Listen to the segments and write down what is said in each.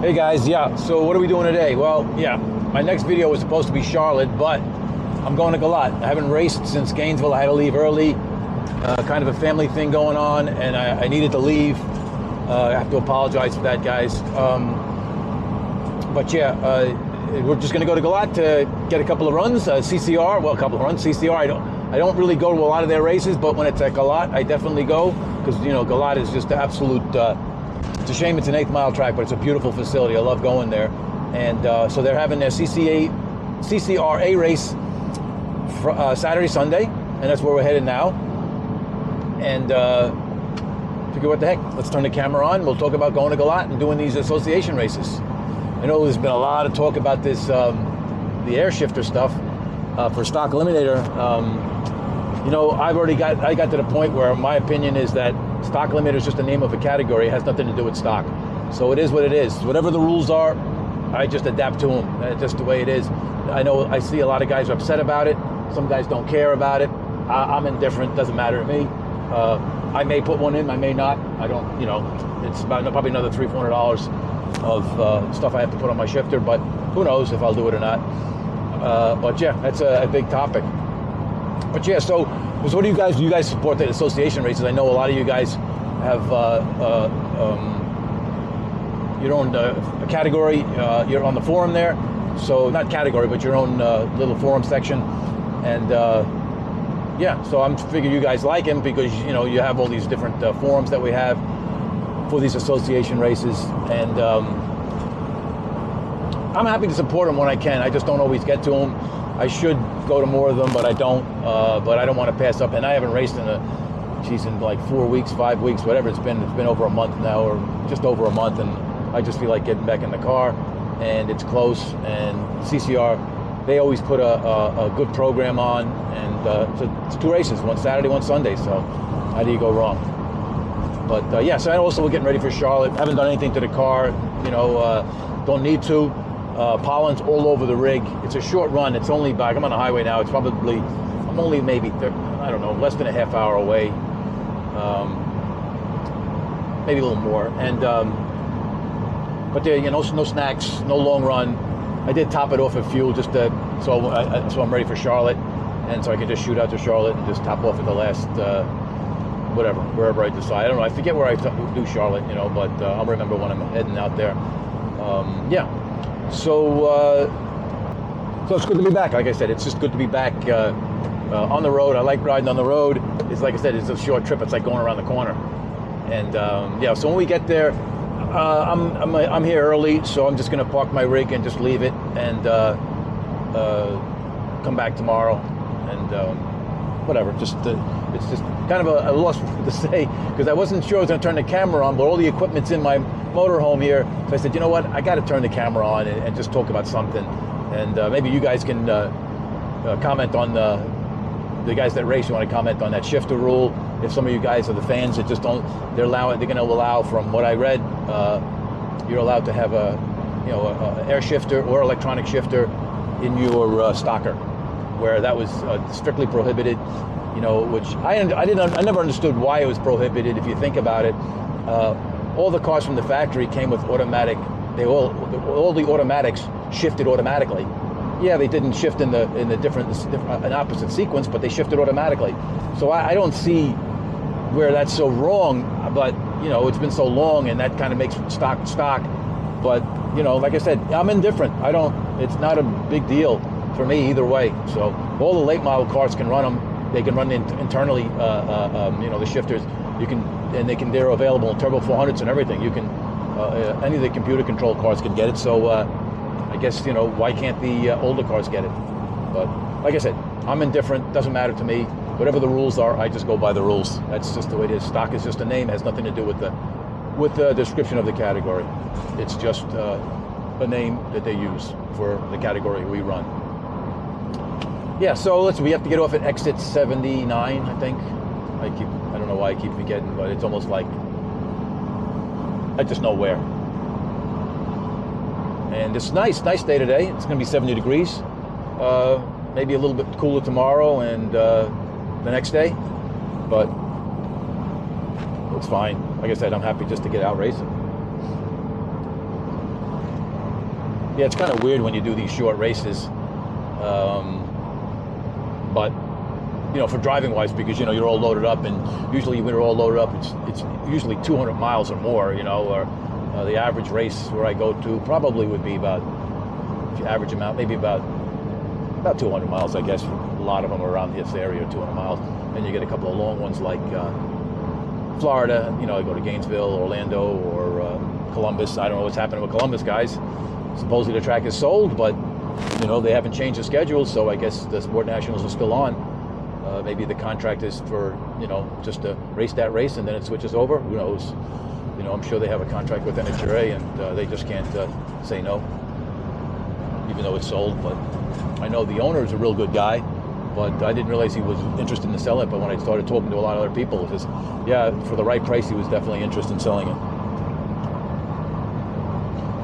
Hey guys, yeah, so what are we doing today? Well, yeah, my next video was supposed to be Charlotte, but I'm going to Galot. I haven't raced since Gainesville. I had to leave early, kind of a family thing going on, and I needed to leave. I have to apologize for that, guys. But yeah, we're just going to go to Galot to get a couple of runs. CCR, well, a couple of runs. CCR, I don't really go to a lot of their races, but when it's at Galot, I definitely go, because, you know, Galot is just the absolute... it's a shame it's an 8th mile track, but it's a beautiful facility. I love going there. And so they're having their CCRA race for, Saturday, Sunday, and that's where we're headed now. And figure what the heck, let's turn the camera on. We'll talk about going to Galot and doing these association races. I know there's been a lot of talk about this, the air shifter stuff for stock eliminator. You know, I got to the point where my opinion is that stock eliminator is just the name of a category. It has nothing to do with stock. So it is what it is. Whatever the rules are, I just adapt to them. That's just the way it is. I know I see a lot of guys are upset about it. Some guys don't care about it. I'm indifferent. Doesn't matter to me. I may put one in, I may not. I don't, you know, it's about probably another $300-400 of stuff I have to put on my shifter, but who knows if I'll do it or not. But yeah, that's a big topic. But yeah, so what do you guys support the association races? I know a lot of you guys have your own category. You're on the forum there, so not category, but your own little forum section. And yeah, so I'm figure you guys like him because, you know, you have all these different forums that we have for these association races, and I'm happy to support them when I can. I just don't always get to them. I should go to more of them, but I don't. But I don't want to pass up. And I haven't raced in like 4 weeks, 5 weeks, whatever it's been. It's been over a month now, or just over a month, and I just feel like getting back in the car. And it's close. And CCR, they always put a good program on, and so it's 2 races, one Saturday, one Sunday. So how do you go wrong? But yeah, so also we're getting ready for Charlotte. Haven't done anything to the car, you know. Don't need to. Pollen's all over the rig. It's a short run. It's only back. I'm on the highway now. It's probably, I'm only maybe, I don't know, less than a half hour away. Maybe a little more. And, but there, you know, no snacks, no long run. I did top it off of fuel just to, so I'm ready for Charlotte. And so I can just shoot out to Charlotte and just top off at the last, whatever, wherever I decide. I don't know. I forget where I do Charlotte, you know, but I'll remember when I'm heading out there. Yeah. So it's good to be back. Like I said, it's just good to be back on the road. I like riding on the road. It's like I said, it's a short trip. It's like going around the corner. And yeah, so when we get there, I'm here early, so I'm just going to park my rig and just leave it and come back tomorrow. And whatever, it's just kind of a loss to say, because I wasn't sure I was going to turn the camera on, but all the equipment's in my motorhome here. So I said, you know what, I got to turn the camera on and just talk about something. And maybe you guys can comment on the guys that race. You want to comment on that shifter rule? If some of you guys are the fans that just don't, they're going to allow, from what I read, you're allowed to have a air shifter or electronic shifter in your stocker, where that was strictly prohibited. You know, which I never understood why it was prohibited. If you think about it, all the cars from the factory came with automatic. All the automatics shifted automatically. Yeah, they didn't shift in the different an opposite sequence, but they shifted automatically. So I don't see where that's so wrong. But you know, it's been so long, and that kind of makes stock. But you know, like I said, I'm indifferent. It's not a big deal for me either way. So all the late model cars can run them. They can run internally, you know, the shifters. You can, and they're available in turbo 400s and everything. You can, any of the computer controlled cars can get it. So I guess, you know, why can't the older cars get it? But like I said, I'm indifferent. Doesn't matter to me. Whatever the rules are, I just go by the rules. That's just the way it is. Stock is just a name. It has nothing to do with the description of the category. It's just a name that they use for the category we run. Yeah, so we have to get off at exit 79, I think. I don't know why I keep forgetting, but it's almost like I just know where. And it's nice day today. It's going to be 70 degrees. Maybe a little bit cooler tomorrow and the next day, but it's fine. Like I said, I'm happy just to get out racing. Yeah, it's kind of weird when you do these short races, but you know, for driving wise, because you know you're all loaded up, and usually when you're all loaded up, it's usually 200 miles or more. You know, or the average race where I go to probably would be about, if you average them out, maybe about 200 miles, I guess. A lot of them are around this area, 200 miles. Then you get a couple of long ones like Florida. You know, I go to Gainesville, Orlando, or Columbus. I don't know what's happening with Columbus, guys. Supposedly the track is sold, but you know they haven't changed the schedule, so I guess the Sport Nationals are still on. Maybe the contract is for, you know, just to race that race and then it switches over. Who knows? You know, I'm sure they have a contract with NHRA and they just can't say no, even though it's sold. But I know the owner is a real good guy, but I didn't realize he was interested in selling it. But when I started talking to a lot of other people, it was, yeah, for the right price, he was definitely interested in selling it.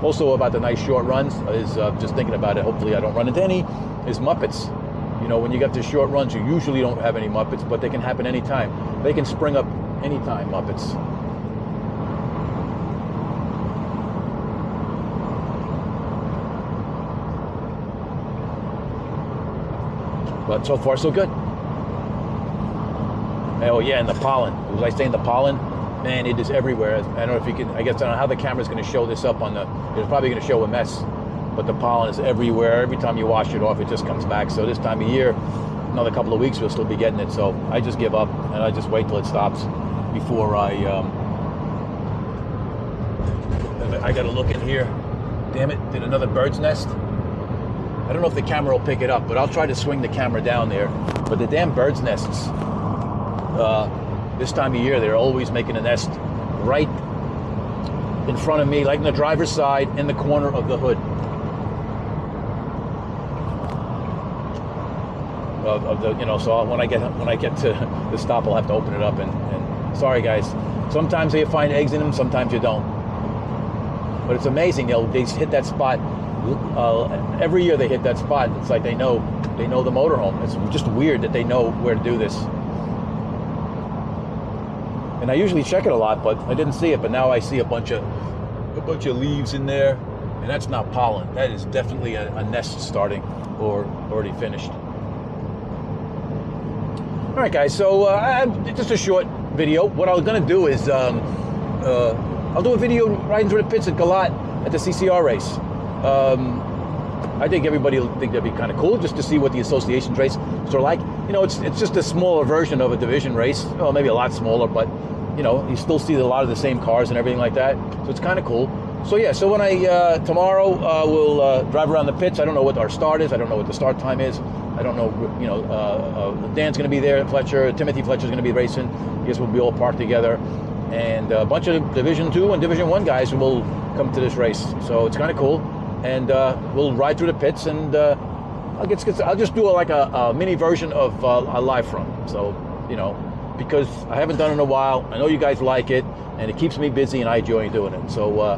Also about the nice short runs is just thinking about it. Hopefully I don't run into any. Is Muppets. You know, when you get to short runs, you usually don't have any Muppets, but they can happen anytime. They can spring up anytime, Muppets. But so far, so good. Oh yeah, and the pollen. Was I saying the pollen? Man, it is everywhere. I don't know if you can, I guess I don't know how the camera's going to show this up on the, it's probably going to show a mess. But the pollen is everywhere. Every time you wash it off, it just comes back. So this time of year, another couple of weeks, we'll still be getting it. So I just give up and I just wait till it stops before I got to look in here. Damn it, did another bird's nest? I don't know if the camera will pick it up, but I'll try to swing the camera down there. But the damn bird's nests, this time of year, they're always making a nest right in front of me, like in the driver's side, in the corner of the hood. Of the, you know, so when I get to the stop, I'll have to open it up and sorry guys, sometimes they find eggs in them, sometimes you don't, but it's amazing. They hit that spot every year. They hit that spot. It's like they know the motorhome. It's just weird that they know where to do this. And I usually check it a lot, but I didn't see it. But now I see a bunch of leaves in there, and that's not pollen. That is definitely a nest starting or already finished. All right, guys, so just a short video. What I was going to do is I'll do a video riding through the pits at Galot at the CCR race. I think everybody will think that'd be kind of cool just to see what the associations race are like. You know, it's just a smaller version of a division race. Well, maybe a lot smaller, but, you know, you still see a lot of the same cars and everything like that. So it's kind of cool. So, yeah, so when tomorrow we'll drive around the pits. I don't know what our start is. I don't know what the start time is. I don't know, you know, Dan's going to be there, Timothy Fletcher's going to be racing. I guess we'll be all parked together. And a bunch of Division 2 and Division 1 guys will come to this race. So it's kind of cool. And we'll ride through the pits, and I'll just do a mini version of a live from. So, you know, because I haven't done it in a while. I know you guys like it, and it keeps me busy, and I enjoy doing it. So,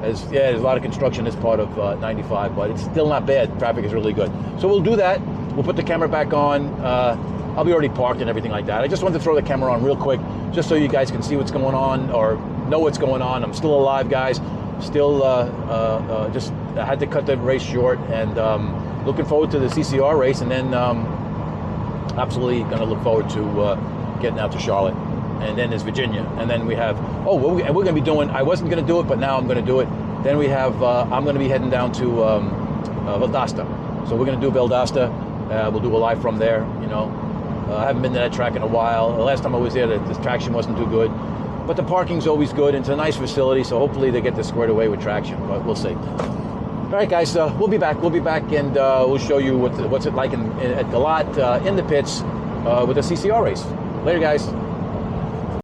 there's a lot of construction in this part of 95, but it's still not bad. Traffic is really good. So we'll do that. We'll put the camera back on. I'll be already parked and everything like that. I just wanted to throw the camera on real quick, just so you guys can see what's going on or know what's going on. I'm still alive, guys. Still, just I had to cut the race short, and looking forward to the CCR race, and then absolutely going to look forward to getting out to Charlotte, and then there's Virginia, and then we have we're going to be doing. I wasn't going to do it, but now I'm going to do it. Then we have I'm going to be heading down to Valdosta, so we're going to do Valdosta. We'll do a live from there. You know, I haven't been to that track in a while. The last time I was there, the traction wasn't too good. But the parking's always good. It's a nice facility, so hopefully they get this squared away with traction, but we'll see. All right, guys, we'll be back. We'll be back, and we'll show you what's it like at Galot in the pits with the CCR race. Later, guys.